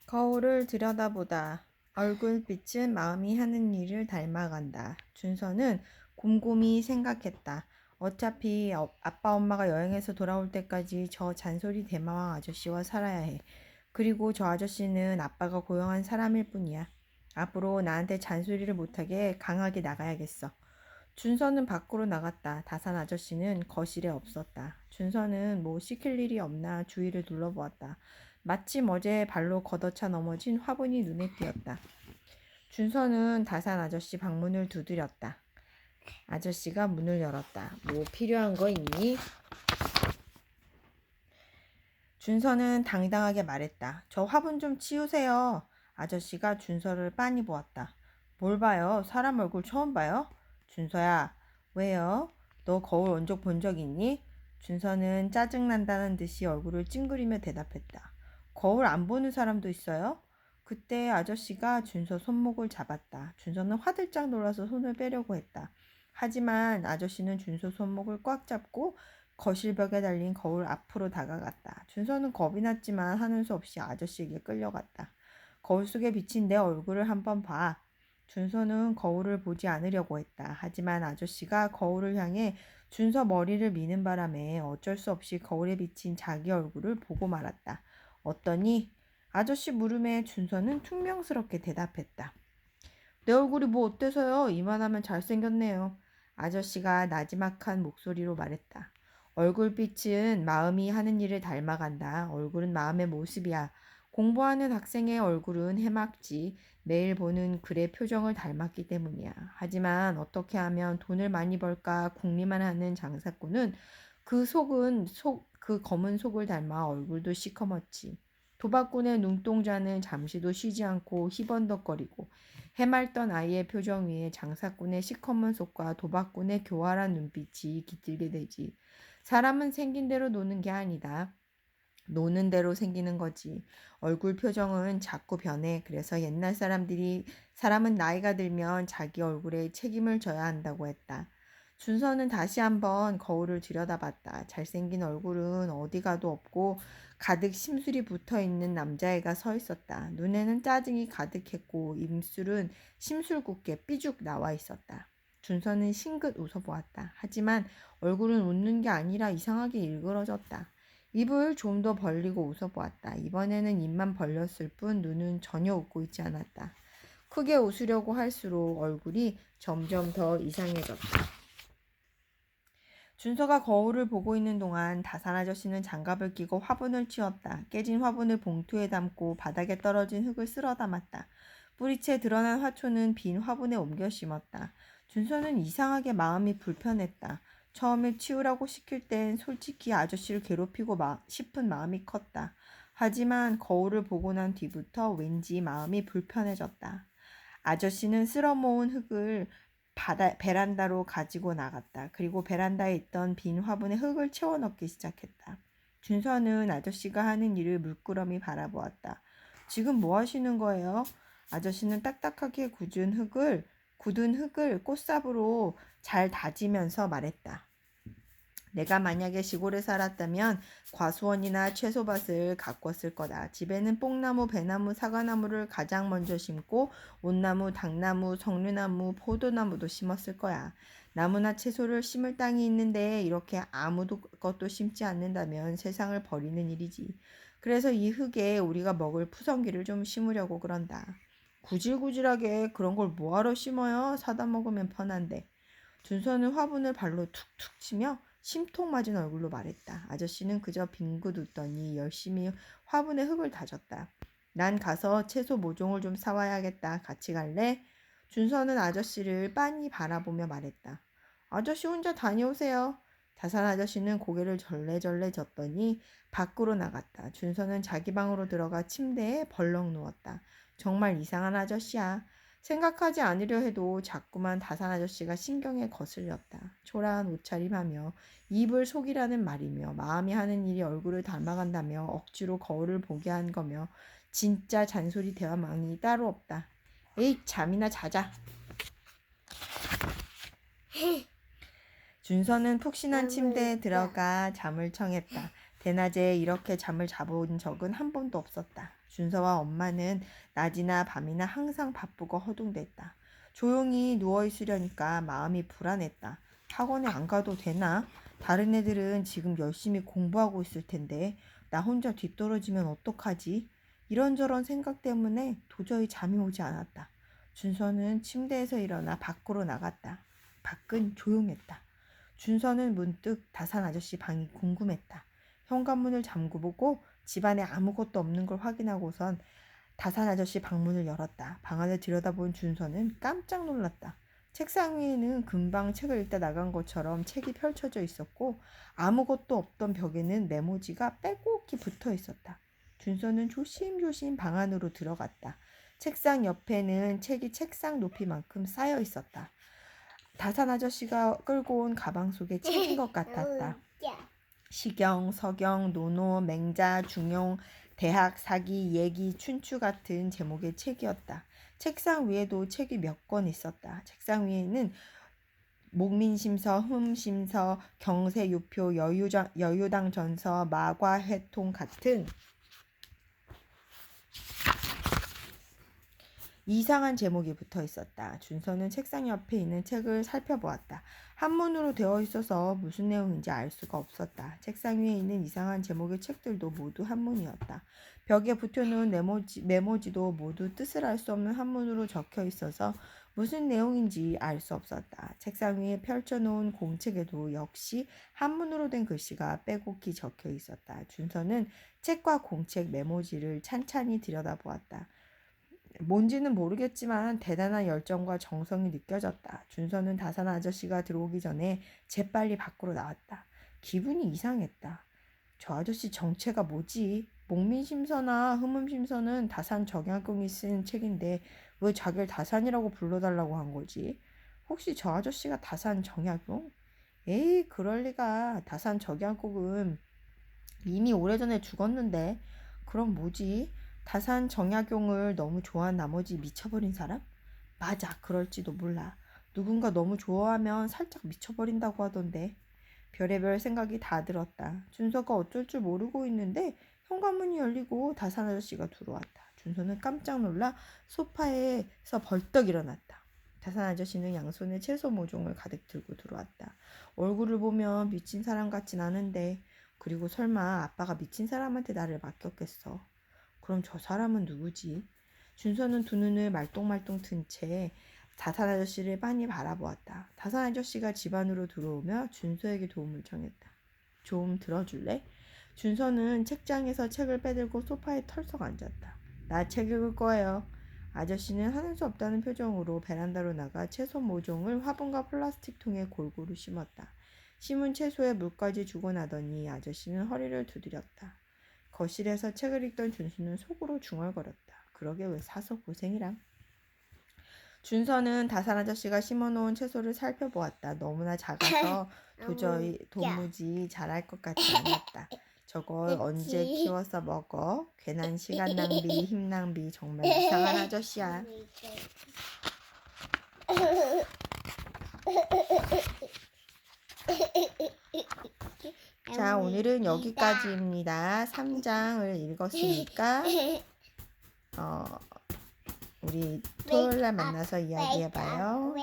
거울을 들여다보다 얼굴빛은 마음이 하는 일을 닮아간다. 준서는 곰곰이 생각했다. 어차피 아빠 엄마가 여행에서 돌아올 때까지 저 잔소리 대마왕 아저씨와 살아야 해. 그리고 저 아저씨는 아빠가 고용한 사람일 뿐이야. 앞으로 나한테 잔소리를 못하게 강하게 나가야겠어. 준서는 밖으로 나갔다. 다산 아저씨는 거실에 없었다. 준서는 뭐 시킬 일이 없나 주위를 둘러보았다. 마침 어제 발로 걷어차 넘어진 화분이 눈에 띄었다. 준서는 다산 아저씨 방문을 두드렸다. 아저씨가 문을 열었다. 뭐 필요한 거 있니? 준서는 당당하게 말했다. 저 화분 좀 치우세요. 아저씨가 준서를 빤히 보았다. 뭘 봐요? 사람 얼굴 처음 봐요? 준서야, 왜요? 너 거울 언적 본 적 있니? 준서는 짜증난다는 듯이 얼굴을 찡그리며 대답했다. 거울 안 보는 사람도 있어요? 그때 아저씨가 준서 손목을 잡았다. 준서는 화들짝 놀라서 손을 빼려고 했다. 하지만 아저씨는 준서 손목을 꽉 잡고 거실벽에 달린 거울 앞으로 다가갔다. 준서는 겁이 났지만 하는 수 없이 아저씨에게 끌려갔다. 거울 속에 비친 내 얼굴을 한번 봐. 준서는 거울을 보지 않으려고 했다. 하지만 아저씨가 거울을 향해 준서 머리를 미는 바람에 어쩔 수 없이 거울에 비친 자기 얼굴을 보고 말았다. 어떠니? 아저씨 물음에 준서는 퉁명스럽게 대답했다. 내 얼굴이 뭐 어때서요? 이만하면 잘생겼네요. 아저씨가 나지막한 목소리로 말했다. 얼굴빛은 마음이 하는 일을 닮아간다. 얼굴은 마음의 모습이야. 공부하는 학생의 얼굴은 해맑지. 매일 보는 글의 표정을 닮았기 때문이야. 하지만 어떻게 하면 돈을 많이 벌까 궁리만 하는 장사꾼은 그 검은 속을 닮아 얼굴도 시커멓지. 도박꾼의 눈동자는 잠시도 쉬지 않고 희번덕거리고 해맑던 아이의 표정 위에 장사꾼의 시커먼 속과 도박꾼의 교활한 눈빛이 깃들게 되지. 사람은 생긴 대로 노는 게 아니다. 노는 대로 생기는 거지. 얼굴 표정은 자꾸 변해. 그래서 옛날 사람은 나이가 들면 자기 얼굴에 책임을 져야 한다고 했다. 준서는 다시 한번 거울을 들여다봤다. 잘생긴 얼굴은 어디 가도 없고 가득 심술이 붙어있는 남자애가 서 있었다. 눈에는 짜증이 가득했고 입술은 심술궂게 삐죽 나와 있었다. 준서는 싱긋 웃어보았다. 하지만 얼굴은 웃는 게 아니라 이상하게 일그러졌다. 입을 좀 더 벌리고 웃어보았다. 이번에는 입만 벌렸을 뿐 눈은 전혀 웃고 있지 않았다. 크게 웃으려고 할수록 얼굴이 점점 더 이상해졌다. 준서가 거울을 보고 있는 동안 다산 아저씨는 장갑을 끼고 화분을 치웠다. 깨진 화분을 봉투에 담고 바닥에 떨어진 흙을 쓸어 담았다. 뿌리채 드러난 화초는 빈 화분에 옮겨 심었다. 준서는 이상하게 마음이 불편했다. 처음에 치우라고 시킬 땐 솔직히 아저씨를 괴롭히고 싶은 마음이 컸다. 하지만 거울을 보고 난 뒤부터 왠지 마음이 불편해졌다. 아저씨는 쓸어 모은 흙을 베란다로 가지고 나갔다. 그리고 베란다에 있던 빈 화분에 흙을 채워 넣기 시작했다. 준서는 아저씨가 하는 일을 물끄러미 바라보았다. 지금 뭐 하시는 거예요? 아저씨는 딱딱하게 굳은 흙을 꽃삽으로 잘 다지면서 말했다. 내가 만약에 시골에 살았다면 과수원이나 채소밭을 가꿨을 거다. 집에는 뽕나무, 배나무, 사과나무를 가장 먼저 심고 온나무, 당나무, 석류나무, 포도나무도 심었을 거야. 나무나 채소를 심을 땅이 있는데 이렇게 아무것도 심지 않는다면 세상을 버리는 일이지. 그래서 이 흙에 우리가 먹을 푸성기를 좀 심으려고 그런다. 구질구질하게 그런 걸 뭐하러 심어요? 사다 먹으면 편한데. 준서는 화분을 발로 툭툭 치며 심통 맞은 얼굴로 말했다. 아저씨는 그저 빙긋 웃더니 열심히 화분에 흙을 다졌다. 난 가서 채소 모종을 좀 사와야겠다. 같이 갈래? 준서는 아저씨를 빤히 바라보며 말했다. 아저씨 혼자 다녀오세요. 다산 아저씨는 고개를 절레절레 젓더니 밖으로 나갔다. 준서는 자기 방으로 들어가 침대에 벌렁 누웠다. 정말 이상한 아저씨야. 생각하지 않으려 해도 자꾸만 다산 아저씨가 신경에 거슬렸다. 초라한 옷차림하며 입을 속이라는 말이며 마음이 하는 일이 얼굴을 닮아간다며 억지로 거울을 보게 한 거며 진짜 잔소리 대화망이 따로 없다. 에이, 잠이나 자자. 준서는 푹신한 침대에 들어가 잠을 청했다. 대낮에 이렇게 잠을 자본 적은 한 번도 없었다. 준서와 엄마는 낮이나 밤이나 항상 바쁘고 허둥댔다. 조용히 누워있으려니까 마음이 불안했다. 학원에 안 가도 되나? 다른 애들은 지금 열심히 공부하고 있을 텐데 나 혼자 뒤떨어지면 어떡하지? 이런저런 생각 때문에 도저히 잠이 오지 않았다. 준서는 침대에서 일어나 밖으로 나갔다. 밖은 조용했다. 준서는 문득 다산 아저씨 방이 궁금했다. 현관문을 잠그보고 집안에 아무것도 없는 걸 확인하고선 다산 아저씨 방문을 열었다. 방 안을 들여다본 준서는 깜짝 놀랐다. 책상 위에는 금방 책을 읽다 나간 것처럼 책이 펼쳐져 있었고 아무것도 없던 벽에는 메모지가 빼곡히 붙어 있었다. 준서는 조심조심 방 안으로 들어갔다. 책상 옆에는 책이 책상 높이만큼 쌓여 있었다. 다산 아저씨가 끌고 온 가방 속에 책인 것 같았다. 시경, 서경, 노노, 맹자, 중용, 대학, 사기, 얘기, 춘추 같은 제목의 책이었다. 책상 위에도 책이 몇 권 있었다. 책상 위에는 목민심서, 흠심서, 경세유표, 여유당 전서, 마과회통 같은 이상한 제목이 붙어 있었다. 준서는 책상 옆에 있는 책을 살펴보았다. 한문으로 되어 있어서 무슨 내용인지 알 수가 없었다. 책상 위에 있는 이상한 제목의 책들도 모두 한문이었다. 벽에 붙여놓은 메모지도 모두 뜻을 알 수 없는 한문으로 적혀 있어서 무슨 내용인지 알 수 없었다. 책상 위에 펼쳐놓은 공책에도 역시 한문으로 된 글씨가 빼곡히 적혀 있었다. 준서는 책과 공책 메모지를 찬찬히 들여다보았다. 뭔지는 모르겠지만 대단한 열정과 정성이 느껴졌다. 준서는 다산 아저씨가 들어오기 전에 재빨리 밖으로 나왔다. 기분이 이상했다. 저 아저씨 정체가 뭐지? 목민심서나 흠음심서는 다산 정약용이 쓴 책인데 왜 자기를 다산이라고 불러달라고 한 거지? 혹시 저 아저씨가 다산 정약용? 에이, 그럴 리가. 다산 정약용은 이미 오래전에 죽었는데. 그럼 뭐지? 다산 정약용을 너무 좋아한 나머지 미쳐버린 사람? 맞아, 그럴지도 몰라. 누군가 너무 좋아하면 살짝 미쳐버린다고 하던데. 별의별 생각이 다 들었다. 준서가 어쩔 줄 모르고 있는데 현관문이 열리고 다산 아저씨가 들어왔다. 준서는 깜짝 놀라 소파에서 벌떡 일어났다. 다산 아저씨는 양손에 채소 모종을 가득 들고 들어왔다. 얼굴을 보면 미친 사람 같진 않은데, 그리고 설마 아빠가 미친 사람한테 나를 맡겼겠어. 그럼 저 사람은 누구지? 준서는 두 눈을 말똥말똥 튼 채 다산 아저씨를 빤히 바라보았다. 다산 아저씨가 집 안으로 들어오며 준서에게 도움을 청했다. 좀 들어줄래? 준서는 책장에서 책을 빼들고 소파에 털썩 앉았다. 나 책 읽을 거예요. 아저씨는 하는 수 없다는 표정으로 베란다로 나가 채소 모종을 화분과 플라스틱 통에 골고루 심었다. 심은 채소에 물까지 주고 나더니 아저씨는 허리를 두드렸다. 거실에서 책을 읽던 준수는 속으로 중얼거렸다. 그러게 왜 사서 고생이랑. 준서는 다산 아저씨가 심어놓은 채소를 살펴보았다. 너무나 작아서 도무지 자랄 것 같지 않았다. 저걸 언제 키워서 먹어? 괜한 시간 낭비, 힘 낭비, 정말 이상한 아저씨야. 자, 오늘은 여기까지입니다. 3장을 읽었으니까 우리 토요일날 만나서 이야기해봐요.